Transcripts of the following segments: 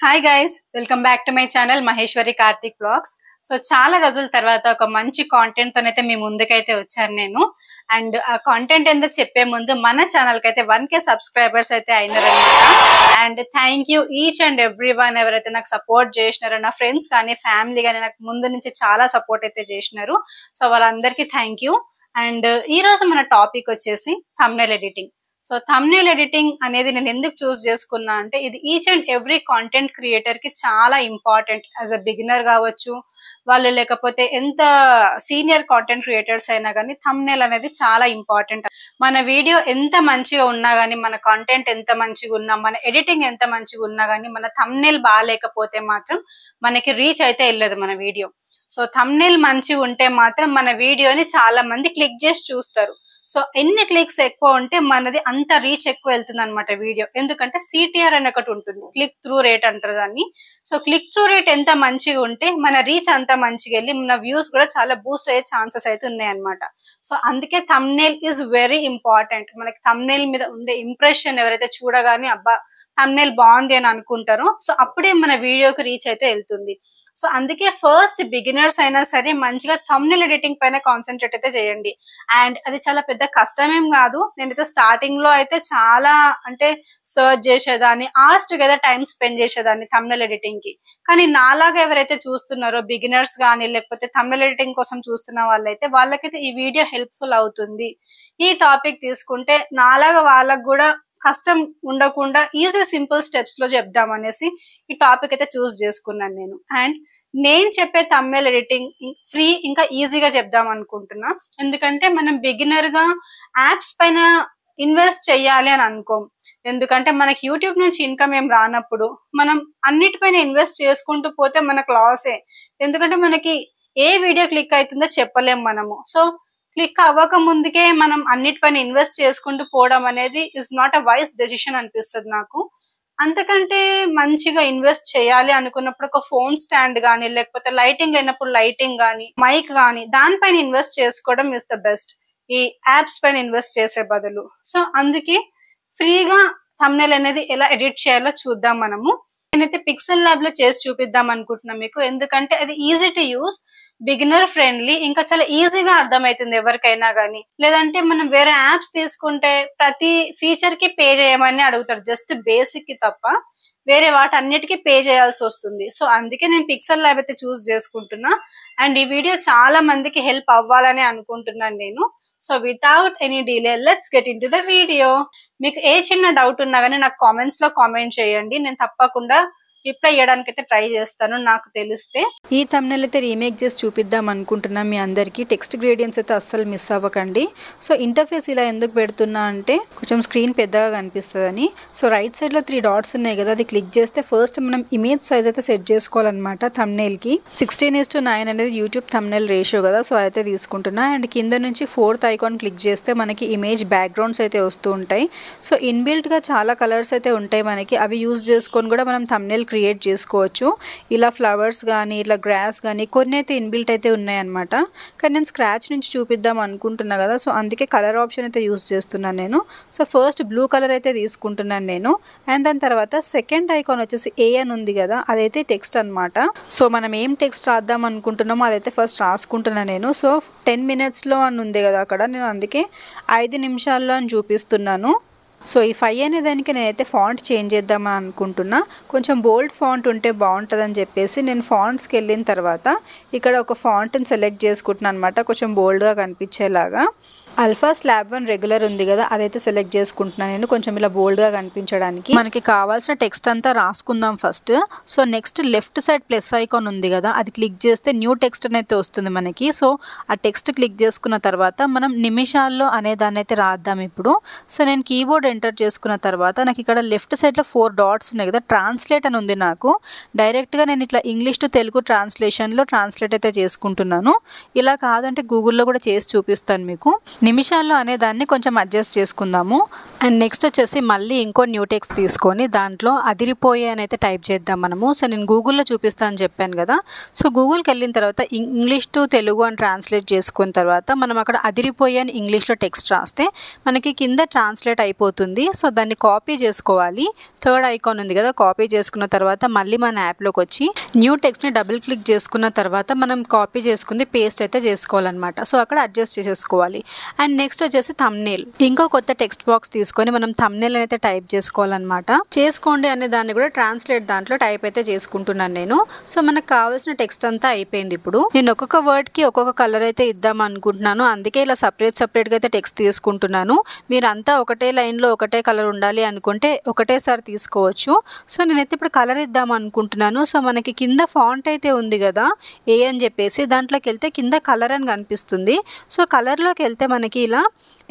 Hi guys, welcome back to my channel Maheshwari Karthik blogs. So చాలా రోజుల తర్వాత ఒక మంచి కాంటెంట్ తోనైతే మీ ముందుకైతే వచ్చాను నేను. అండ్ ఆ కాంటెంట్ ఏందో చెప్పే ముందు మన ఛానల్ కి అయితే 1K సబ్స్క్రైబర్స్ అయితే అయినారనమాట. And thank you each and every one ఎవరైతే నాకు సపోర్ట్ చేసినారో, నా ఫ్రెండ్స్ కానీ ఫ్యామిలీ కానీ నాకు ముందు నుంచి చాలా సపోర్ట్ అయితే చేసినారు. సో వాళ్ళందరికీ థ్యాంక్ యూ. అండ్ ఈ రోజు మన టాపిక్ వచ్చేసి thumbnail editing. So thumbnail editing అనేది నేను ఎందుకు చూస్ చేసుకున్నా అంటే, ఇది each and every content creator కి చాలా ఇంపార్టెంట్. యాజ్ అ బిగినర్ కావచ్చు, వాళ్ళు లేకపోతే ఎంత సీనియర్ కాంటెంట్ క్రియేటర్స్ అయినా కానీ థంబ్నెయిల్ అనేది చాలా ఇంపార్టెంట్. మన వీడియో ఎంత మంచిగా ఉన్నా గానీ, మన కాంటెంట్ ఎంత మంచిగా ఉన్నా, మన ఎడిటింగ్ ఎంత మంచిగా ఉన్నా గానీ, మన థంబ్నెయిల్ బాగాలేకపోతే మాత్రం మనకి రీచ్ అయితే వెళ్ళదు మన వీడియో. సో థంబ్నెయిల్ మంచిగా ఉంటే మాత్రం మన వీడియోని చాలా మంది క్లిక్ చేసి చూస్తారు. సో ఎన్ని క్లిక్స్ ఎక్కువ ఉంటే మనది అంత రీచ్ ఎక్కువ వెళ్తుంది అనమాట వీడియో. ఎందుకంటే CTR అని ఒకటి ఉంటుంది, క్లిక్ త్రూ రేట్ అంటారు దాన్ని. సో క్లిక్ త్రూ రేట్ ఎంత మంచిగా ఉంటే మన రీచ్ అంత మంచిగా వెళ్ళి మన వ్యూస్ కూడా చాలా బూస్ట్ అయ్యే ఛాన్సెస్ అయితే ఉన్నాయన్నమాట. సో అందుకే థంబ్నెయిల్ ఈజ్ వెరీ ఇంపార్టెంట్. మనకి థంబ్నెయిల్ మీద ఉండే ఇంప్రెషన్ ఎవరైతే చూడగానే అబ్బా థంబ్నెయిల్ బాగుంది అని అనుకుంటారో, సో అప్పుడే మన వీడియోకి రీచ్ అయితే వెళ్తుంది. సో అందుకే ఫస్ట్ బిగినర్స్ అయినా సరే మంచిగా థంబ్నెయిల్ ఎడిటింగ్ పైన కాన్సన్ట్రేట్ అయితే చేయండి. అండ్ అది చాలా పెద్ద కష్టమేం కాదు. నేనైతే స్టార్టింగ్ లో అయితే చాలా అంటే సర్చ్ చేసేదాన్ని, ఆస్ట్ టుగెదర్ టైం స్పెండ్ చేసేదాన్ని థంబ్నెయిల్ ఎడిటింగ్ కి. కానీ నాలాగా ఎవరైతే చూస్తున్నారో బిగినర్స్ కానీ, లేకపోతే థంబ్నెయిల్ ఎడిటింగ్ కోసం చూస్తున్న వాళ్ళకైతే ఈ వీడియో హెల్ప్ఫుల్ అవుతుంది. ఈ టాపిక్ తీసుకుంటే నాలాగా వాళ్ళకు కూడా కష్టం ఉండకుండా ఈజీ సింపుల్ స్టెప్స్ లో చెప్దాం అనేసి ఈ టాపిక్ అయితే చూస్ చేసుకున్నాను నేను. అండ్ నేను చెప్పే థంబ్నెయిల్ ఎడిటింగ్ ఫ్రీ ఇంకా ఈజీగా చెప్దాం అనుకుంటున్నా. ఎందుకంటే మనం బిగినర్ గా యాప్స్ పైన ఇన్వెస్ట్ చెయ్యాలి అని అనుకోం. ఎందుకంటే మనకి యూట్యూబ్ నుంచి ఇన్కమ్ ఏం రానప్పుడు మనం అన్నిటిపైన ఇన్వెస్ట్ చేసుకుంటూ పోతే మనకు లాసే. ఎందుకంటే మనకి ఏ వీడియో క్లిక్ అవుతుందో చెప్పలేం మనము. సో క్లిక్ అవ్వక ముందుకే మనం అన్నిటిపైన ఇన్వెస్ట్ చేసుకుంటూ పోవడం అనేది is not a wise decision అనిపిస్తుంది నాకు. అంతకంటే మంచిగా ఇన్వెస్ట్ చేయాలి అనుకున్నప్పుడు ఒక ఫోన్ స్టాండ్ కానీ, లేకపోతే లైటింగ్ లేనప్పుడు లైటింగ్ కానీ, మైక్ కానీ దానిపైన ఇన్వెస్ట్ చేసుకోవడం ఇస్ ద బెస్ట్, ఈ యాప్స్ పైన ఇన్వెస్ట్ చేసే బదులు. సో అందుకే ఫ్రీగా థంబ్నెయిల్ అనేది ఎలా ఎడిట్ చేయాలో చూద్దాం మనము. నేనైతే పిక్సెల్ ల్యాబ్ లో చేసి చూపిద్దాం అనుకుంటున్నాను మీకు. ఎందుకంటే అది easy to use, beginner friendly, ఇంకా చాలా ఈజీగా అర్థమవుతుంది ఎవరికైనా గానీ. లేదంటే మనం వేరే యాప్స్ తీసుకుంటే ప్రతి ఫీచర్ కి పే చేయమని అడుగుతారు, జస్ట్ బేసిక్ కి తప్ప వేరే వాటన్నిటికీ పే చేయాల్సి వస్తుంది. సో అందుకే నేను పిక్సెల్ ల్యాబ్ అయితే చూస్ చేసుకుంటున్నా. అండ్ ఈ వీడియో చాలా మందికి హెల్ప్ అవ్వాలని అనుకుంటున్నాను నేను. So without any delay let's get in to the video. మీకు ఏ చిన్న డౌట్ ఉన్నా కానీ నాకు కామెంట్స్ లో కామెంట్ చేయండి, నేను తప్పకుండా రిప్లై చేయడానికి అయితే ట్రై చేస్తాను నాకు తెలిస్తే. ఈ థంబ్నెయిల్ అయితే రీమేక్ చేసి చూపిద్దాం అనుకుంటున్నాం మీ అందరికీ. టెక్స్ట్ గ్రేడియన్స్ అయితే అస్సలు మిస్ అవ్వకండి. సో ఇంటర్ఫేస్ ఇలా ఎందుకు పెడుతున్నా అంటే కొంచెం స్క్రీన్ పెద్దగా కనిపిస్తుందని. సో రైట్ సైడ్ లో 3 డాట్స్ ఉన్నాయి కదా, అది క్లిక్ చేస్తే ఫస్ట్ మనం ఇమేజ్ సైజ్ అయితే సెట్ చేసుకోవాలన్నమాట. థంబ్నెయిల్ కి 16:9 అనేది యూట్యూబ్ థంబ్నెయిల్ రేషియో కదా, సో అయితే తీసుకుంటున్నా. అండ్ కింద నుంచి 4th ఐకాన్ క్లిక్ చేస్తే మనకి ఇమేజ్ బ్యాక్గ్రౌండ్స్ అయితే వస్తూ ఉంటాయి. సో ఇన్బిల్ట్ గా చాలా కలర్స్ అయితే ఉంటాయి మనకి, అవి యూజ్ చేసుకొని కూడా మనం థంబ్నెయిల్ క్రియేట్ చేసుకోవచ్చు. ఇలా ఫ్లవర్స్ కానీ, ఇట్లా గ్రాస్ కానీ కొన్ని అయితే ఇన్బిల్ట్ అయితే ఉన్నాయన్నమాట. కానీ నేను స్క్రాచ్ నుంచి చూపిద్దాం అనుకుంటున్నా కదా, సో అందుకే కలర్ ఆప్షన్ అయితే యూజ్ చేస్తున్నాను నేను. సో ఫస్ట్ బ్లూ కలర్ అయితే తీసుకుంటున్నాను నేను. అండ్ దాని తర్వాత సెకండ్ ఐకాన్ వచ్చేసి ఏ అని ఉంది కదా, అదైతే టెక్స్ట్ అనమాట. సో మనం ఏం టెక్స్ట్ రాద్దాం అనుకుంటున్నామో అదైతే ఫస్ట్ రాసుకుంటున్నాను నేను. సో 10 minutes లో అని ఉంది కదా అక్కడ, నేను అందుకే 5 నిమిషాల్లో అని చూపిస్తున్నాను. సో ఈ 5 అనే దానికి నేనైతే ఫాంట్ చేంజ్ చేద్దామని అనుకుంటున్నా. కొంచెం బోల్డ్ ఫాంట్ ఉంటే బాగుంటుందని చెప్పేసి నేను ఫాంట్స్కి వెళ్ళిన తర్వాత ఇక్కడ ఒక ఫాంట్ని సెలెక్ట్ చేసుకుంటున్నాను అనమాట, కొంచెం బోల్డ్గా కనిపించేలాగా. అల్ఫా స్లాబ్ 1 రెగ్యులర్ ఉంది కదా, అదైతే సెలెక్ట్ చేసుకుంటున్నాను నేను, కొంచెం ఇలా బోల్డ్గా కనిపించడానికి. మనకి కావాల్సిన టెక్స్ట్ అంతా రాసుకుందాం first. So next left side plus icon ఉంది కదా, అది క్లిక్ చేస్తే న్యూ టెక్స్ట్ అనేది వస్తుంది మనకి. సో ఆ టెక్స్ట్ క్లిక్ చేసుకున్న తర్వాత మనం నిమిషాల్లో అనే దాన్ని అయితే రాద్దాం ఇప్పుడు. సో నేను కీబోర్డ్ ఎంటర్ చేసుకున్న తర్వాత నాకు ఇక్కడ లెఫ్ట్ సైడ్లో 4 డాట్స్ ఉన్నాయి కదా, ట్రాన్స్లేట్ అని ఉంది. నాకు డైరెక్ట్గా నేను ఇట్లా ఇంగ్లీష్ టు తెలుగు ట్రాన్స్లేషన్లో ట్రాన్స్లేట్ అయితే చేసుకుంటున్నాను. ఇలా కాదంటే గూగుల్లో కూడా చేసి చూపిస్తాను మీకు. నిమిషాల్లో అనే దాన్ని కొంచెం అడ్జస్ట్ చేసుకుందాము. అండ్ నెక్స్ట్ వచ్చేసి మళ్ళీ ఇంకో న్యూ టెక్స్ట్ తీసుకొని దాంట్లో అదిరిపోయే అని అయితే టైప్ చేద్దాం మనము. సో నేను గూగుల్లో చూపిస్తాను చెప్పాను కదా. సో గూగుల్కి వెళ్ళిన తర్వాత ఇంగ్లీష్ టు తెలుగు అని ట్రాన్స్లేట్ చేసుకున్న తర్వాత మనం అక్కడ అదిరిపోయే అని ఇంగ్లీష్లో టెక్స్ట్ రాస్తే మనకి కింద ట్రాన్స్లేట్ అయిపోతుంది. సో దాన్ని కాపీ చేసుకోవాలి. థర్డ్ ఐకాన్ ఉంది కదా, కాపీ చేసుకున్న తర్వాత మళ్ళీ మన యాప్లోకి వచ్చి న్యూ టెక్స్ట్ని డబుల్ క్లిక్ చేసుకున్న తర్వాత మనం కాపీ చేసుకుంది పేస్ట్ అయితే చేసుకోవాలన్నమాట. సో అక్కడ అడ్జస్ట్ చేసేసుకోవాలి. అండ్ నెక్స్ట్ వచ్చేసి థంబ్నెయిల్, ఇంకో కొత్త టెక్స్ట్ బాక్స్ తీసుకొని మనం థంబ్నెయిల్ అయితే టైప్ చేసుకోవాలన్నమాట. చేసుకోండి అనే దాన్ని కూడా ట్రాన్స్లేట్ దాంట్లో టైప్ అయితే చేసుకుంటున్నాను నేను. సో మనకు కావాల్సిన టెక్స్ట్ అంతా అయిపోయింది. ఇప్పుడు నేను ఒక్కొక్క వర్డ్ కి ఒక్కొక్క కలర్ అయితే ఇద్దాం అనుకుంటున్నాను. అందుకే ఇలా సపరేట్ గా అయితే టెక్స్ట్ తీసుకుంటున్నాను. మీరంతా ఒకటే లైన్ లో ఒకటే కలర్ ఉండాలి అనుకుంటే ఒకటేసారి తీసుకోవచ్చు. సో నేనైతే ఇప్పుడు కలర్ ఇద్దాం అనుకుంటున్నాను. సో మనకి కింద ఫాంట్ అయితే ఉంది కదా ఏ అని చెప్పేసి, దాంట్లోకి వెళ్తే కింద కలర్ అని కనిపిస్తుంది. సో కలర్లోకి వెళ్తే మనకి ఇలా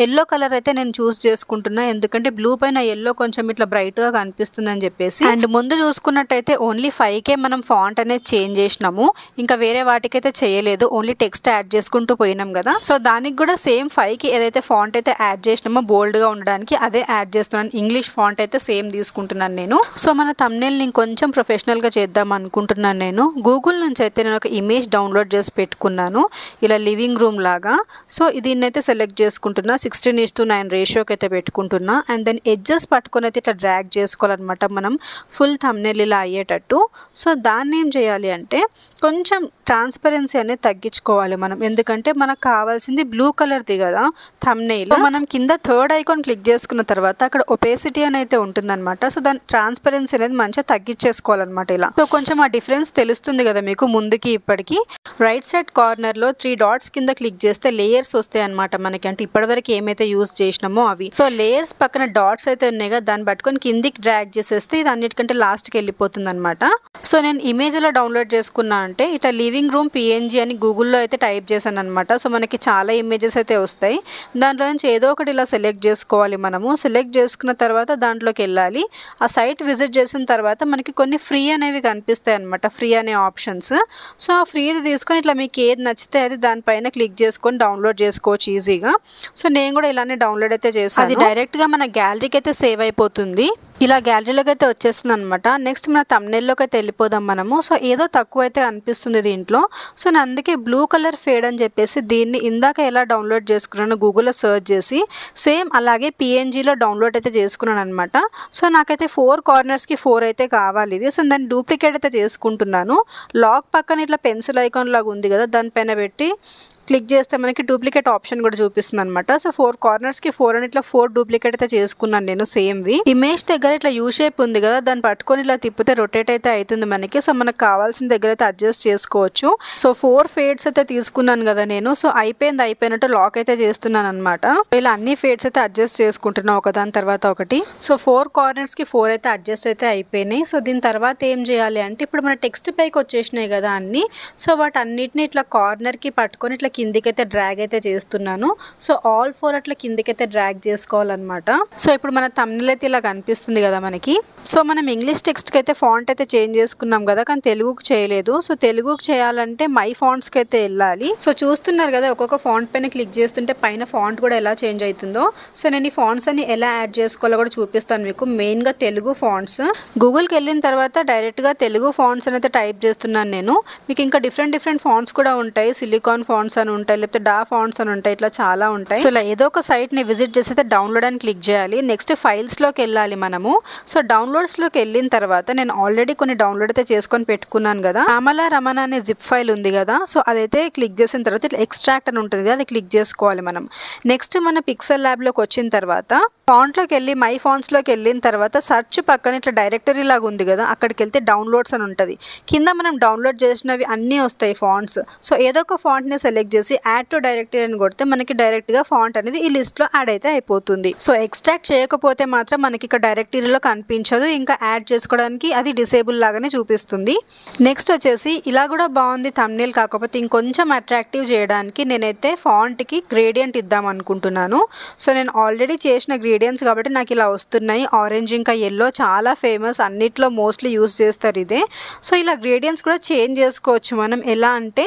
ఎల్లో కలర్ అయితే నేను చూస్ చేసుకుంటున్నా, ఎందుకంటే బ్లూ పైన ఎల్లో కొంచెం ఇట్లా బ్రైట్గా కనిపిస్తుంది అని చెప్పేసి. అండ్ ముందు చూసుకున్నట్టయితే ఓన్లీ 5కే మనం ఫాంట్ అనేది చేంజ్ చేసినాము, ఇంకా వేరే వాటికైతే చేయలేదు, ఓన్లీ టెక్స్ట్ యాడ్ చేసుకుంటూ పోయినాం కదా. సో దానికి కూడా సేమ్ 5కి ఏదైతే ఫాంట్ అయితే యాడ్ చేసినామో బోల్డ్గా ఉండడానికి అదే యాడ్ చేస్తున్నాను. ఇంగ్లీష్ ఫాంట్ అయితే సేమ్ తీసుకుంటున్నాను నేను. సో మన థంబ్నెయిల్ ని కొంచెం ప్రొఫెషనల్గా చేద్దాం అనుకుంటున్నాను నేను. గూగుల్ నుంచి అయితే నేను ఒక ఇమేజ్ డౌన్లోడ్ చేసి పెట్టుకున్నాను, ఇలా లివింగ్ రూమ్ లాగా. సో దీన్ని అయితే సెలెక్ట్ చేసుకుంటున్నా, 16:9 రేషియోకి అయితే పెట్టుకుంటున్నా. అండ్ దెన్ ఎడ్జెస్ పట్టుకొని అయితే ఇట్లా డ్రాగ్ చేసుకోవాలన్నమాట మనం ఫుల్ థంబ్నెయిల్ ఇలా అయ్యేటట్టు. సో దాన్ని ఏం చేయాలి అంటే కొంచెం ట్రాన్స్పరెన్సీ అనేది తగ్గించుకోవాలి మనం, ఎందుకంటే మనకు కావాల్సింది బ్లూ కలర్ది కదా థంబ్నెయిల్. మనం కింద థర్డ్ ఐకాన్ క్లిక్ చేసుకున్న తర్వాత అక్కడ ఒపేసిటీ అని అయితే ఉంటుందన్నమాట. సో దాని ట్రాన్స్పరెన్సీ అనేది మంచిగా తగ్గించేసుకోవాలన్నమాట ఇలా. సో కొంచెం ఆ డిఫరెన్స్ తెలుస్తుంది కదా మీకు ముందుకి ఇప్పటికి. రైట్ సైడ్ కార్నర్ లో 3 డాట్స్ కింద క్లిక్ చేస్తే లేయర్స్ వస్తాయి అనమాట మనకి, అంటే ఇప్పటివరకు ఏమైతే యూజ్ చేసినామో అవి. సో లేయర్స్ పక్కన డాట్స్ అయితే ఉన్నాయి కదా, దాన్ని పట్టుకొని కిందికి డ్రాగ్ చేసేస్తే ఇది అన్నిటికంటే లాస్ట్కి వెళ్ళిపోతుంది అనమాట. సో నేను ఇమేజ్ లో డౌన్లోడ్ చేసుకున్నా అంటే ఇట్లా లివింగ్ రూమ్ PNG అని గూగుల్లో అయితే టైప్ చేశాను అనమాట. సో మనకి చాలా ఇమేజెస్ అయితే వస్తాయి, దాంట్లో నుంచి ఏదో ఒకటి ఇలా సెలెక్ట్ చేసుకోవాలి మనము. సెలెక్ట్ చేసుకున్న తర్వాత దాంట్లోకి వెళ్ళాలి. ఆ సైట్ విజిట్ చేసిన తర్వాత మనకి కొన్ని ఫ్రీ అనేవి కనిపిస్తాయి అనమాట, ఫ్రీ అనే ఆప్షన్స్. సో ఆ ఫ్రీది తీసుకొని ఇట్లా మీకు ఏది నచ్చితే అది దానిపైన క్లిక్ చేసుకొని డౌన్లోడ్ చేసుకోవచ్చు ఈజీగా. సో నేను కూడా ఇలానే డౌన్లోడ్ అయితే చేసాను. అది డైరెక్ట్గా మన గ్యాలరీకి అయితే సేవ్ అయిపోతుంది, ఇలా గ్యాలరీలోకి అయితే వచ్చేస్తుంది అనమాట. నెక్స్ట్ మన థంబ్నెయిల్లోకి అయితే వెళ్ళిపోదాం మనము. సో ఏదో తక్కువ అయితే అనిపిస్తుంది దీంట్లో. సో నేను అందుకే బ్లూ కలర్ ఫేడ్ అని చెప్పేసి దీన్ని ఇందాక ఎలా డౌన్లోడ్ చేసుకున్నాను గూగుల్లో సర్చ్ చేసి సేమ్ అలాగే PNGలో డౌన్లోడ్ అయితే చేసుకున్నాను అనమాట. సో నాకైతే 4 కార్నర్స్కి 4 అయితే కావాలి ఇవి. సో దాన్ని డూప్లికేట్ అయితే చేసుకుంటున్నాను. లాక్ పక్కన ఇట్లా పెన్సిల్ ఐకాన్ లాగా ఉంది కదా, దానిపైన పెట్టి క్లిక్ చేస్తే మనకి డూప్లికేట్ ఆప్షన్ కూడా చూపిస్తుంది అనమాట. సో 4 కార్నర్స్కి 4 అని ఇట్లా 4 డూప్లికేట్ అయితే చేసుకున్నాను నేను సేమ్వి. ఇమేజ్ దగ్గర ఇట్లా యూ షేప్ ఉంది కదా, దాన్ని పట్టుకొని ఇలా తిప్పితే రొటేట్ అయితే అవుతుంది మనకి. సో మనకు కావాల్సిన దగ్గర అయితే అడ్జస్ట్ చేసుకోవచ్చు. సో 4 ఫేడ్స్ అయితే తీసుకున్నాను కదా నేను. సో అయిపోయినట్టు లాక్ అయితే చేస్తున్నాను అనమాట. ఇలా అన్ని ఫేడ్స్ అయితే అడ్జస్ట్ చేసుకుంటున్నాను ఒకదాని తర్వాత ఒకటి. సో 4 కార్నర్స్కి 4 అయితే అడ్జస్ట్ అయితే అయిపోయినాయి. సో దీని తర్వాత ఏం చేయాలి అంటే ఇప్పుడు మన టెక్స్ట్ పైకి వచ్చేసినాయి కదా అన్ని. సో వాటన్నిటిని ఇట్లా కార్నర్కి పట్టుకొని ఇట్లా కిందికైతే డ్రాగ్ అయితే చేస్తున్నాను. సో ఆల్ 4 అట్లా కిందికైతే డ్రాగ్ చేసుకోవాలన్నమాట. సో ఇప్పుడు మన థంబ్నెయిల్ అయితే ఇలా కనిపిస్తుంది కదా మనకి. సో మనం ఇంగ్లీష్ టెక్స్ట్కి అయితే ఫాంట్ అయితే చేంజ్ చేసుకున్నాం కదా, కానీ తెలుగుకి చేయలేదు. సో తెలుగుకి చేయాలంటే మై ఫాంట్స్కి అయితే వెళ్ళాలి. సో చూస్తున్నారు కదా ఒక్కొక్క ఫాంట్ పైన క్లిక్ చేస్తుంటే పైన ఫాంట్ కూడా ఎలా చేంజ్ అవుతుందో. సో నేను ఈ ఫాంట్స్ అని ఎలా యాడ్ చేసుకోవాలో కూడా చూపిస్తాను మీకు. మెయిన్గా తెలుగు ఫాంట్స్ గూగుల్కి వెళ్ళిన తర్వాత డైరెక్ట్గా తెలుగు ఫాంట్స్ అని అయితే టైప్ చేస్తున్నాను నేను. మీకు ఇంకా డిఫరెంట్ ఫాంట్స్ కూడా ఉంటాయి, సిలికాన్ ఫాంట్స్ అని ఉంటాయి, లేకపోతే డా ఫాంట్స్ అని ఉంటాయి, ఇట్లా చాలా ఉంటాయి. సో ఇలా ఏదో ఒక సైట్ని విజిట్ చేసి అయితే డౌన్లోడ్ అని క్లిక్ చేయాలి. నెక్స్ట్ ఫైల్స్లోకి వెళ్ళాలి మనము. సో డౌన్లోడ్స్లోకి వెళ్ళిన తర్వాత నేను ఆల్రెడీ కొన్ని డౌన్లోడ్ అయితే చేసుకొని పెట్టుకున్నాను కదా, రమణ అనే జిప్ ఫైల్ ఉంది కదా. సో అదైతే క్లిక్ చేసిన తర్వాత ఇట్లా ఎక్స్ట్రాక్ట్ అని ఉంటుంది కదా, అది క్లిక్ చేసుకోవాలి మనం. నెక్స్ట్ మన పిక్సెల్ ల్యాబ్లోకి వచ్చిన తర్వాత ఫాంట్లోకి వెళ్ళి మై ఫాంట్స్లోకి వెళ్ళిన తర్వాత సర్చ్ పక్కన ఇట్లా డైరెక్టరీ లాగా ఉంది కదా, అక్కడికి వెళ్తే డౌన్లోడ్స్ అని ఉంటుంది. కింద మనం డౌన్లోడ్ చేసినవి అన్నీ వస్తాయి ఫాంట్స్. సో ఏదో ఒక ఫాంట్ని సెలెక్ట్ చేసి యాడ్ టు డైరెక్టరీ అని కొడితే మనకి డైరెక్ట్గా ఫాంట్ అనేది ఈ లిస్ట్లో యాడ్ అయితే అయిపోతుంది. సో ఎక్స్ట్రాక్ట్ చేయకపోతే మాత్రం మనకి ఇక్కడ డైరెక్టరీలో కనిపించదు, ఇంకా యాడ్ చేసుకోవడానికి అది డిసేబుల్ లాగానే చూపిస్తుంది. నెక్స్ట్ వచ్చేసి ఇలా కూడా బాగుంది థంబ్నెయిల్, కాకపోతే ఇంకొంచెం అట్రాక్టివ్ చేయడానికి నేనైతే ఫాంట్కి గ్రేడియంట్ ఇద్దాం అనుకుంటున్నాను. సో నేను ఆల్రెడీ చేసిన గ్రేడియన్స్ కాబట్టి నాకు ఇలా వస్తున్నాయి. ఆరెంజ్ ఇంకా ఎల్లో చాలా ఫేమస్, అన్నిట్లో మోస్ట్లీ యూస్ చేస్తారు ఇదే. సో ఇలా గ్రేడియన్స్ కూడా చేంజ్ చేసుకోవచ్చు మనం. ఎలా అంటే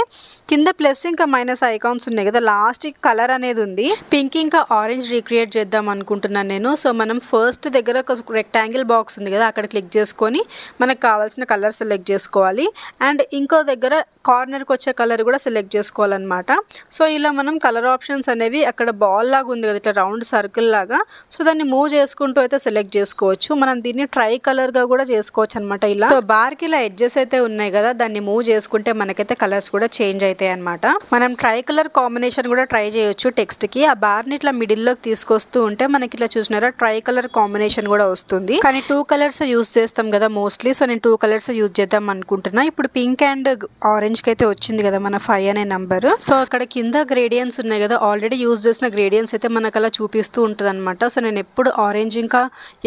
కింద ప్లస్ ఇంకా మైనస్ ఐకాన్స్ ఉన్నాయి కదా, లాస్ట్ కలర్ అనేది ఉంది. పింక్ ఇంకా ఆరెంజ్ రీక్రియేట్ చేద్దాం అనుకుంటున్నాను నేను. సో మనం ఫస్ట్ దగ్గర ఒక రెక్టాంగిల్ బాక్స్ ఉంది కదా, అక్కడ క్లిక్ చేసుకొని మనకు కావాల్సిన కలర్ సెలెక్ట్ చేసుకోవాలి. అండ్ ఇంకో దగ్గర కార్నర్కి వచ్చే కలర్ కూడా సెలెక్ట్ చేసుకోవాలన్నమాట. సో ఇలా మనం కలర్ ఆప్షన్స్ అనేవి అక్కడ బాల్ లాగా ఉంది కదా, ఇట్లా రౌండ్ సర్కిల్ లాగా, సో దాన్ని మూవ్ చేసుకుంటూ అయితే సెలెక్ట్ చేసుకోవచ్చు. మనం దీన్ని ట్రై కలర్గా కూడా చేసుకోవచ్చు అనమాట. ఇలా సో బార్కి ఇలా ఎడ్జెస్ అయితే ఉన్నాయి కదా, దాన్ని మూవ్ చేసుకుంటే మనకైతే కలర్స్ కూడా చేంజ్ అవుతాయి అనమాట. మనం ట్రై కలర్ కాంబినేషన్ కూడా ట్రై చేయొచ్చు టెక్స్ట్కి. ఆ బార్ని ఇట్లా మిడిల్లోకి తీసుకొస్తూ ఉంటే మనకి ఇట్లా చూసినారా ట్రై కలర్ కాంబినేషన్ కూడా వస్తుంది. కానీ 2 కలర్స్ యూజ్ చేస్తాం కదా మోస్ట్లీ, సో నేను 2 కలర్స్ యూజ్ చేద్దాం అనుకుంటున్నా. ఇప్పుడు పింక్ అండ్ ఆరెంజ్ కి అయితే వచ్చింది కదా మన 5 అనే నంబర్. సో అక్కడ కింద గ్రేడియన్స్ ఉన్నాయి కదా, ఆల్రెడీ యూజ్ చేసిన గ్రేడియన్స్ అయితే మనకు అలా చూపిస్తూ ఉంటుంది అనమాట. సో నేను ఎప్పుడు ఆరెంజ్ ఇంకా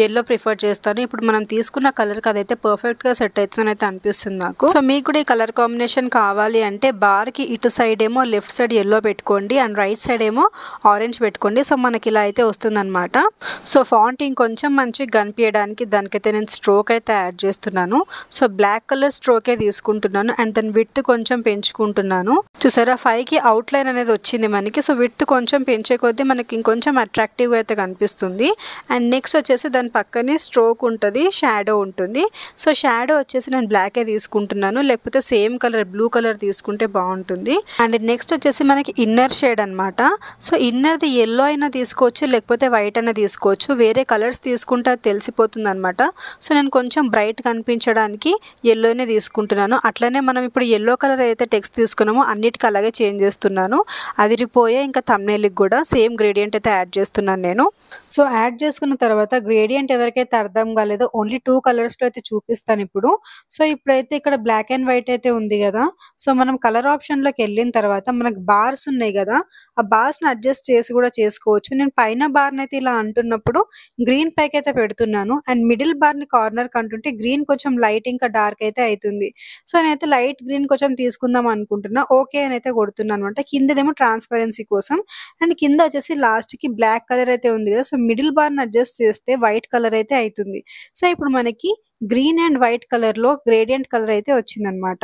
ఎల్లో ప్రిఫర్ చేస్తాను. ఇప్పుడు మనం తీసుకున్న కలర్ కి అదైతే పర్ఫెక్ట్ గా సెట్ అవుతుందని అయితే అనిపిస్తుంది నాకు. సో మీకు కూడా ఈ కలర్ కాంబినేషన్ కావాలి అంటే బార్ కి ఇటు సైడ్ ఏమో లెఫ్ట్ సైడ్ ఎల్లో పెట్టుకోండి అండ్ రైట్ సైడ్ ఏమో ఆరెంజ్ పెట్టుకోండి. సో మనకి ఇలా అయితే వస్తుంది అనమాట. సో ఫాంట్ ఇంకొంచెం మంచిగా కనిపించడానికి దానికైతే నేను స్ట్రోక్ అయితే యాడ్ చేస్తున్నాను. సో బ్లాక్ కలర్ స్ట్రోకే తీసుకుంటున్నాను అండ్ దాని విడ్త్ కొంచెం పెంచుకుంటున్నాను. చూసారా 5కి అవుట్ లైన్ అనేది వచ్చింది మనకి. సో విడ్త్ కొంచెం పెంచే కొద్దీ మనకి ఇంకొంచెం అట్రాక్టివ్గా అయితే కనిపిస్తుంది. అండ్ నెక్స్ట్ వచ్చేసి దాని పక్కనే స్ట్రోక్ ఉంటుంది, షాడో ఉంటుంది. సో షాడో వచ్చేసి నేను బ్లాకే తీసుకుంటున్నాను, లేకపోతే సేమ్ కలర్ బ్లూ కలర్ తీసుకుంటే బాగుంటుంది. అండ్ నెక్స్ట్ వచ్చేసి మనకి ఇన్నర్ షేడ్ అనమాట. సో ఇన్నర్ది ఎల్లో అయినా తీసుకోవచ్చు, లేకపోతే వైట్ అయినా తీసుకోవచ్చు. వేరే కలర్స్ తీసుకుంటే అది తెలిసిపోతుంది అనమాట. సో నేను కొంచెం బ్రైట్ కనిపించడానికి ఎల్లోనే తీసుకుంటున్నాను. అట్లనే మనం ఇప్పుడు ఎల్లో కలర్ అయితే టెక్స్ట్ తీసుకున్నామో అన్నిటికీ అలాగే చేంజ్ చేస్తున్నాను. అదిరిపోయే ఇంకా థంబ్నెయిల్కి కూడా సేమ్ గ్రేడియంట్ అయితే యాడ్ చేస్తున్నాను నేను. సో యాడ్ చేసుకున్న తర్వాత గ్రేడియంట్ ఎవరికైతే అర్థం కాలేదో ఓన్లీ 2 కలర్స్లో అయితే చూపిస్తాను ఇప్పుడు. సో ఇప్పుడైతే ఇక్కడ బ్లాక్ అండ్ వైట్ అయితే ఉంది కదా, సో మనం కలర్ ఆప్షన్లోకి వెళ్ళిన తర్వాత మనకు బార్స్ ఉన్నాయి కదా, ఆ బార్స్ని అడ్జస్ట్ చేసి కూడా చేసుకోవచ్చు. నేను పైన బార్ని అయితే ఇలా అంటున్నప్పుడు గ్రీన్ పైకి అయితే పెడుతున్నాను అండ్ మిడిల్ బార్ని కార్నర్కి అంటుంటే గ్రీన్ కొంచెం లైట్ ఇంకా డార్క్ అయితే అవుతుంది. సో నేనైతే లైట్ గ్రీన్ కొంచెం తీసుకుందాం అనుకుంటున్నా, ఓకే అని అయితే కొడుతున్నాను అనమాట. కిందదేమో ట్రాన్స్పరెన్సీ కోసం అండ్ కింద వచ్చేసి లాస్ట్కి బ్లాక్ కలర్ అయితే ఉంది కదా, సో మిడిల్ బార్ని అడ్జస్ట్ చేస్తే వైట్ కలర్ అయితే అవుతుంది. సో ఇప్పుడు మనకి గ్రీన్ అండ్ వైట్ కలర్ లో గ్రేడియంట్ కలర్ అయితే వచ్చిందనమాట.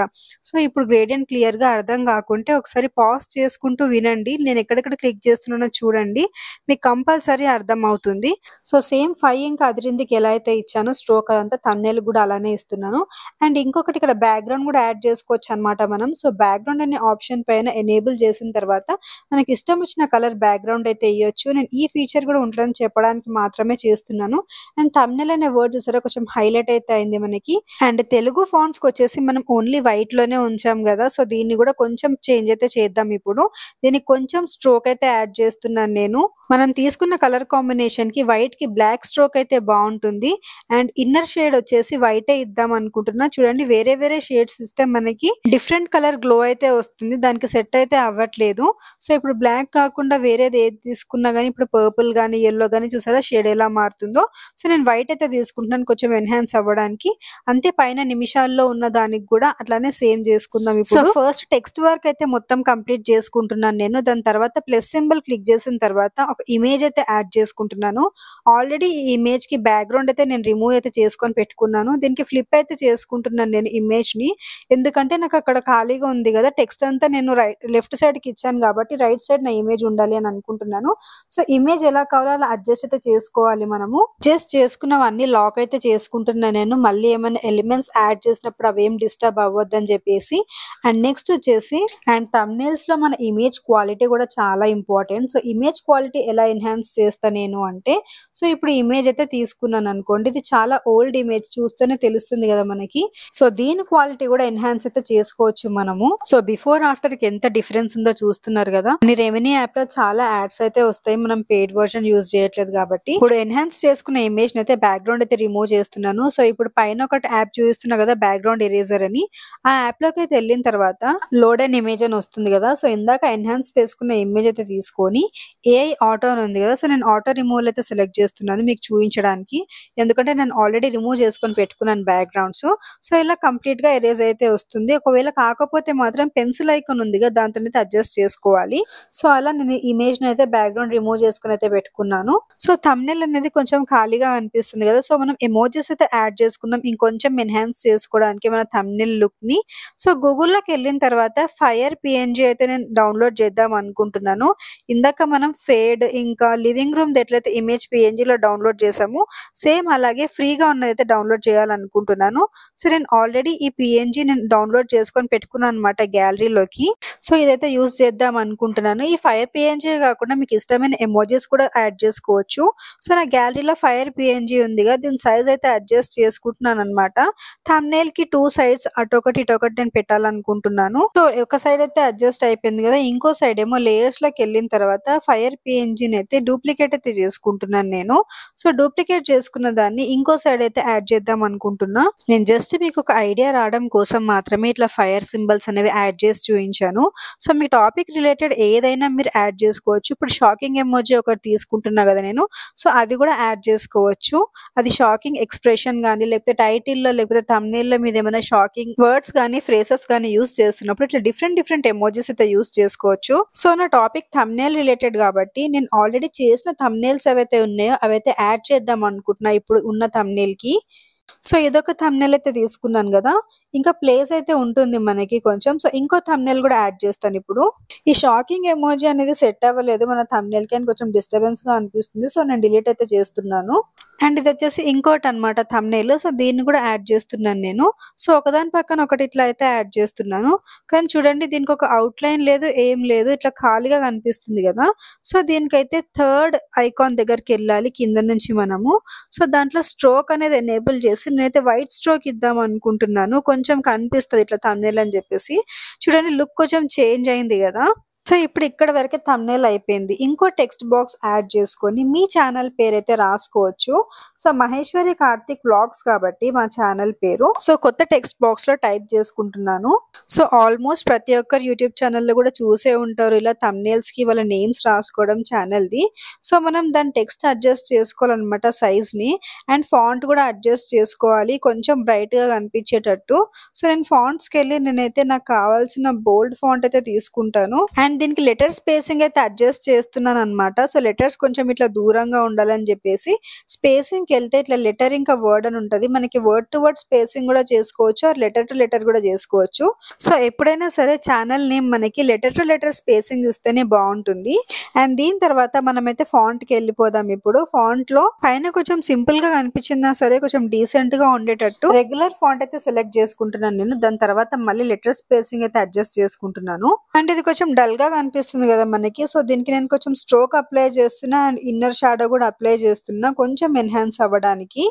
సో ఇప్పుడు గ్రేడియంట్ క్లియర్ గా అర్థం కాకుంటే ఒకసారి పాజ్ చేసుకుంటూ వినండి, నేను ఎక్కడెక్కడ క్లిక్ చేస్తున్నానో చూడండి, మీకు కంపల్సరీ అర్థం అవుతుంది. సో సేమ్ 5 ఇంకా అదిరిందికి ఎలా అయితే ఇచ్చానో స్ట్రోక్ అదంతా థంబ్నెయిల్ కూడా అలానే ఇస్తున్నాను. అండ్ ఇంకొకటి ఇక్కడ బ్యాక్గ్రౌండ్ కూడా యాడ్ చేసుకోవచ్చు అనమాట మనం. సో బ్యాక్గ్రౌండ్ అనే ఆప్షన్ పైన ఎనేబుల్ చేసిన తర్వాత మనకి ఇష్టం వచ్చిన కలర్ బ్యాక్గ్రౌండ్ అయితే ఇవ్వచ్చు. నేను ఈ ఫీచర్ కూడా ఉంటుందని చెప్పడానికి మాత్రమే చేస్తున్నాను. అండ్ థంబ్నెయిల్ అనే వర్డ్ చూసారా కొంచెం హైలైట్ అయితే అయింది మనకి. అండ్ తెలుగు ఫాంట్స్ కి వచ్చేసి మనం ఓన్లీ వైట్ లోనే ఉంచాం కదా, సో దీన్ని కూడా కొంచెం చేంజ్ అయితే చేద్దాం. ఇప్పుడు దీనికి కొంచెం స్ట్రోక్ అయితే యాడ్ చేస్తున్నాను నేను. మనం తీసుకున్న కలర్ కాంబినేషన్ కి వైట్ కి బ్లాక్ స్ట్రోక్ అయితే బాగుంటుంది. అండ్ ఇన్నర్ షేడ్ వచ్చేసి వైటే ఇద్దాం అనుకుంటున్నా. చూడండి వేరే వేరే షేడ్స్ ఇస్తే మనకి డిఫరెంట్ కలర్ గ్లో అయితే వస్తుంది, దానికి సెట్ అయితే అవ్వట్లేదు. సో ఇప్పుడు బ్లాక్ కాకుండా వేరేది ఏది తీసుకున్నా గానీ ఇప్పుడు పర్పుల్ గానీ ఎల్లో గానీ చూసారా షేడ్ ఎలా మారుతుందో. సో నేను వైట్ అయితే తీసుకుంటున్నాను కొంచెం ఎన్హాన్స్ అవ్వడానికి. అంతే పైన నిమిషాల్లో ఉన్న దానికి కూడా అట్లానే సేమ్ చేసుకుందాం. ఇప్పుడు ఫస్ట్ టెక్స్ట్ వర్క్ అయితే మొత్తం కంప్లీట్ చేసుకుంటున్నాను నేను. దాని తర్వాత ప్లస్ సింబల్ క్లిక్ చేసిన తర్వాత ఒక ఇమేజ్ అయితే యాడ్ చేసుకుంటున్నాను. ఆల్రెడీ ఈ ఇమేజ్ కి బ్యాక్గ్రౌండ్ అయితే నేను రిమూవ్ అయితే చేసుకొని పెట్టుకున్నాను. దీనికి ఫ్లిప్ అయితే చేసుకుంటున్నాను నేను ఇమేజ్ ని, ఎందుకంటే నాకు అక్కడ ఖాళీగా ఉంది కదా, టెక్స్ట్ అంతా నేను లెఫ్ట్ సైడ్ కి ఇచ్చాను కాబట్టి రైట్ సైడ్ నా ఇమేజ్ ఉండాలి అని అనుకుంటున్నాను. సో ఇమేజ్ ఎలా కావాలో అలా అడ్జస్ట్ అయితే చేసుకోవాలి మనము. అడ్జస్ట్ చేసుకున్నవన్నీ లాక్ అయితే చేసుకుంటున్నాను నేను, మళ్ళీ ఏమైనా ఎలిమెంట్స్ యాడ్ చేసినప్పుడు అవేం డిస్టర్బ్ అవ్వద్దని చెప్పేసి. అండ్ నెక్స్ట్ వచ్చేసి అండ్ థంబ్నెయిల్స్ లో మన ఇమేజ్ క్వాలిటీ కూడా చాలా ఇంపార్టెంట్. సో ఇమేజ్ క్వాలిటీ ఎలా ఎన్హాన్స్ చేస్తా నేను అంటే, సో ఇప్పుడు ఇమేజ్ అయితే తీసుకున్నాను అనుకోండి, ఇది చాలా ఓల్డ్ ఇమేజ్ చూస్తేనే తెలుస్తుంది కదా మనకి. సో దీని క్వాలిటీ కూడా ఎన్హాన్స్ అయితే చేసుకోవచ్చు మనము. సో బిఫోర్ ఆఫ్టర్ కి ఎంత డిఫరెన్స్ ఉందో చూస్తున్నారు కదా. రెవెన్యూ యాప్ లో చాలా యాడ్స్ అయితే వస్తాయి, మనం పెయిడ్ వర్షన్ యూజ్ చేయట్లేదు కాబట్టి. ఇప్పుడు ఎన్హాన్స్ చేసుకున్న ఇమేజ్ అయితే బ్యాక్గ్రౌండ్ అయితే రిమూవ్ చేస్తున్నాను. సో ఇప్పుడు పైన ఒకటి యాప్ చూపిస్తున్నా కదా, బ్యాక్గ్రౌండ్ ఎరేజర్ అని. ఆ యాప్ లోకి అయితే వెళ్ళిన తర్వాత లోడ్ అండ్ ఇమేజ్ అని వస్తుంది కదా. సో ఇందాక ఎన్హాన్స్ చేసుకున్న ఇమేజ్ అయితే తీసుకొని ఏఐ ఆటో అని ఉంది కదా, సో నేను ఆటో రిమూవల్ అయితే సెలెక్ట్ చేస్తున్నాను మీకు చూపించడానికి. ఎందుకంటే నేను ఆల్రెడీ రిమూవ్ చేసుకొని పెట్టుకున్నాను బ్యాక్గ్రౌండ్స్. సో ఇలా కంప్లీట్ గా ఎరేజ్ అయితే వస్తుంది. ఒకవేళ కాకపోతే మాత్రం పెన్సిల్ ఐకాన్ ఉంది కదా, దాంతో అయితే అడ్జస్ట్ చేసుకోవాలి. సో అలా నేను ఇమేజ్ అయితే బ్యాక్గ్రౌండ్ రిమూవ్ చేసుకుని అయితే పెట్టుకున్నాను. సో థంబ్నెయిల్ అనేది కొంచెం ఖాళీగా అనిపిస్తుంది కదా, సో మనం ఎమోజీస్ అయితే యాడ్ చేసుకుందాం ఇంకొంచెం ఎన్హాన్స్ చేసుకోవడానికి మన థంబ్నెయిల్ లుక్ ని. సో గూగుల్లోకి వెళ్ళిన తర్వాత ఫైర్ పిఎన్జీ అయితే నేను డౌన్లోడ్ చేద్దాం అనుకుంటున్నాను. ఇందాక మనం ఫేడ్ ఇంకా లివింగ్ రూమ్ ఎట్లయితే ఇమేజ్ పిఎన్జీలో డౌన్లోడ్ చేసాము, సేమ్ అలాగే ఫ్రీగా ఉన్నదైతే డౌన్లోడ్ చేయాలనుకుంటున్నాను. సో నేను ఆల్రెడీ ఈ పిఎన్జీ నేను డౌన్లోడ్ చేసుకొని పెట్టుకున్నాను అనమాట గ్యాలరీలోకి. సో ఇదైతే యూజ్ చేద్దాం అనుకుంటున్నాను. ఈ ఫైర్ పిఎన్జీ కాకుండా మీకు ఇష్టమైన ఎమోజీస్ కూడా యాడ్ చేసుకోవచ్చు. సో నా గ్యాలరీలో ఫైర్ పిఎన్జీ ఉందిగా, దీని సైజ్ అయితే అడ్జస్ట్ చేసుకుంటున్నాను అనమాట. థంబ్నెయిల్ కి 2 సైడ్స్ అటొకటి ఇటొకటి నేను పెట్టాలనుకుంటున్నాను. సో ఒక సైడ్ అయితే అడ్జస్ట్ అయిపోయింది కదా, ఇంకో సైడ్ ఏమో లేయర్స్ లోకి వెళ్ళిన తర్వాత ఫైర్ పిఎన్జీని అయితే డూప్లికేట్ అయితే చేసుకుంటున్నాను నేను. సో డూప్లికేట్ చేసుకున్న దాన్ని ఇంకో సైడ్ అయితే యాడ్ చేద్దాం అనుకుంటున్నా. నేను జస్ట్ మీకు ఒక ఐడియా రావడం కోసం మాత్రమే ఇట్లా ఫైర్ సింబల్స్ అనేవి యాడ్ చేసి చూపించాను. సో మీ టాపిక్ రిలేటెడ్ ఏదైనా మీరు యాడ్ చేసుకోవచ్చు. ఇప్పుడు షాకింగ్ ఎమోజీ ఒకటి తీసుకుంటున్నా కదా నేను, సో అది కూడా యాడ్ చేసుకోవచ్చు. అది షాకింగ్ ఎక్స్ప్రెషన్ కానీ లేకపోతే టైటిల్లో లేకపోతే థంబ్నెయిల్ లో మీద ఏమైనా షాకింగ్ వర్డ్స్ కానీ ఫ్రేసెస్ కానీ యూస్ చేస్తున్నప్పుడు ఇట్లా డిఫరెంట్ ఎమోజీస్ అయితే యూస్ చేసుకోవచ్చు. సో నా టాపిక్ థంబ్నెయిల్ రిలేటెడ్ కాబట్టి నేను ఆల్రెడీ చేసిన థంబ్నెయిల్స్ ఏవైతే ఉన్నాయో అవైతే యాడ్ చేద్దాం అనుకుంటున్నా ఇప్పుడు ఉన్న థంబ్నెయిల్ కి. సో ఇదొక థంబ్నెయిల్ అయితే తీసుకున్నాను కదా, ఇంకా ప్లేస్ అయితే ఉంటుంది మనకి కొంచెం. సో ఇంకో థంబ్నెయిల్ కూడా యాడ్ చేస్తాను ఇప్పుడు. ఈ షాకింగ్ ఎమోజీ అనేది సెట్ అవ్వలేదు మన థంబ్నెయిల్ కి అని కొంచెం డిస్టర్బెన్స్ గా అనిపిస్తుంది. సో నేను డిలీట్ అయితే చేస్తున్నాను. అండ్ ఇది వచ్చేసి ఇంకోటి అనమాట థంబ్నెయిల్. సో దీన్ని కూడా యాడ్ చేస్తున్నాను నేను. సో ఒకదాని పక్కన ఒకటి ఇట్లా అయితే యాడ్ చేస్తున్నాను. కానీ చూడండి దీనికి ఒక అవుట్ లైన్ లేదు, ఏం లేదు, ఇట్లా ఖాళీగా కనిపిస్తుంది కదా. సో దీనికైతే థర్డ్ ఐకాన్ దగ్గరికి వెళ్ళాలి కింద నుంచి మనము. సో దాంట్లో స్ట్రోక్ అనేది ఎనేబుల్ చేసి నేనైతే వైట్ స్ట్రోక్ ఇద్దాం అనుకుంటున్నాను. కొంచెం కనిపిస్తుంది ఇట్లా థంబ్నెయిల్ అని చెప్పేసి. చూడండి లుక్ కొంచెం చేంజ్ అయింది కదా. సో ఇప్పుడు ఇక్కడ వరకే థంబ్నెయిల్ అయిపోయింది. ఇంకో టెక్స్ట్ బాక్స్ యాడ్ చేసుకొని మీ ఛానల్ పేరు అయితే రాసుకోవచ్చు. సో మహేశ్వరి కార్తిక్ వ్లాగ్స్ కాబట్టి మా ఛానల్ పేరు. సో కొత్త టెక్స్ట్ బాక్స్ లో టైప్ చేసుకుంటున్నాను. సో ఆల్మోస్ట్ ప్రతి ఒక్కరు యూట్యూబ్ ఛానల్లో కూడా చూసే ఉంటారు ఇలా థంబ్నెయిల్స్ కి వాళ్ళ నేమ్స్ రాసుకోవడం ఛానల్ ది. సో మనం దాని టెక్స్ట్ అడ్జస్ట్ చేసుకోవాలన్నమాట సైజ్ ని. అండ్ ఫాంట్ కూడా అడ్జస్ట్ చేసుకోవాలి కొంచెం బ్రైట్ గా కనిపించేటట్టు. సో నేను ఫాంట్స్ కి వెళ్ళి నేనైతే నాకు కావాల్సిన బోల్డ్ ఫాంట్ అయితే తీసుకుంటాను. అండ్ దీనికి లెటర్ స్పేసింగ్ అయితే అడ్జస్ట్ చేస్తున్నాను అనమాట. సో లెటర్స్ కొంచెం ఇట్లా దూరంగా ఉండాలని చెప్పేసి స్పేసింగ్ కి వెళ్తే ఇట్లా లెటర్ ఇంకా వర్డ్ అని ఉంటది. మనకి వర్డ్ టు వర్డ్ స్పేసింగ్ కూడా చేసుకోవచ్చు, లెటర్ టు లెటర్ కూడా చేసుకోవచ్చు. సో ఎప్పుడైనా సరే ఛానల్ నేమ్ మనకి లెటర్ టు లెటర్ స్పేసింగ్ ఇస్తేనే బాగుంటుంది. అండ్ దీని తర్వాత మనమైతే ఫాంట్ కి వెళ్ళిపోదాం. ఇప్పుడు ఫాంట్ లో పైన కొంచెం సింపుల్ గా కనిపించినా సరే కొంచెం డీసెంట్ గా ఉండేటట్టు రెగ్యులర్ ఫాంట్ అయితే సెలెక్ట్ చేసుకుంటున్నాను నేను. దాని తర్వాత మళ్ళీ లెటర్ స్పేసింగ్ అయితే అడ్జస్ట్ చేసుకుంటున్నాను. అండ్ ఇది కొంచెం డల్ గా కనిపిస్తుంది కదా మనకి. సో దీనికి నేను కొంచెం స్ట్రోక్ అప్లై చేస్తున్నా అండ్ ఇన్నర్ షాడో కూడా అప్లై చేస్తున్నా కొంచెం ఎన్హాన్స్ అవ్వడానికి.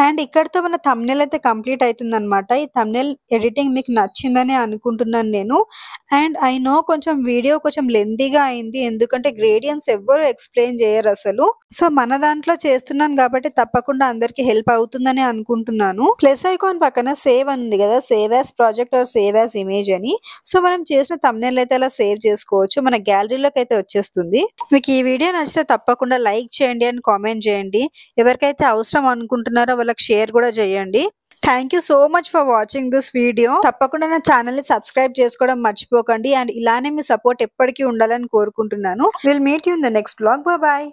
అండ్ ఇక్కడతో మన థంబ్నెయిల్ అయితే కంప్లీట్ అవుతుంది అనమాట. ఈ థంబ్నెయిల్ ఎడిటింగ్ మీకు నచ్చిందని అనుకుంటున్నాను నేను. అండ్ ఐ నో కొంచెం వీడియో కొంచెం లెంతీగా అయింది, ఎందుకంటే గ్రేడియన్స్ ఎవ్వరు ఎక్స్ప్లెయిన్ చేయరు అసలు. సో మన దాంట్లో చేస్తున్నాను కాబట్టి తప్పకుండా అందరికి హెల్ప్ అవుతుందని అనుకుంటున్నాను. ప్లస్ ఐకాన్ పక్కన సేవ్ ఉంది కదా, save as project or save as image అని. సో మనం చేసిన థంబ్నెయిల్ అయితే అలా సేవ్ చేసుకోవచ్చు, మన గ్యాలరీలోకి అయితే వచ్చేస్తుంది. మీకు ఈ వీడియో నచ్చితే తప్పకుండా లైక్ చేయండి అండ్ కామెంట్ చేయండి. ఎవరికైతే అవసరం అనుకుంటున్నారో వాళ్ళకి షేర్ కూడా చేయండి. Thank you so much for watching this video. తప్పకుండా నా ఛానల్ ని సబ్స్క్రైబ్ చేసుకోవడం మర్చిపోకండి. అండ్ ఇలానే మీ సపోర్ట్ ఎప్పటికీ ఉండాలని కోరుకుంటున్నాను. Will meet you in the next vlog. Bye.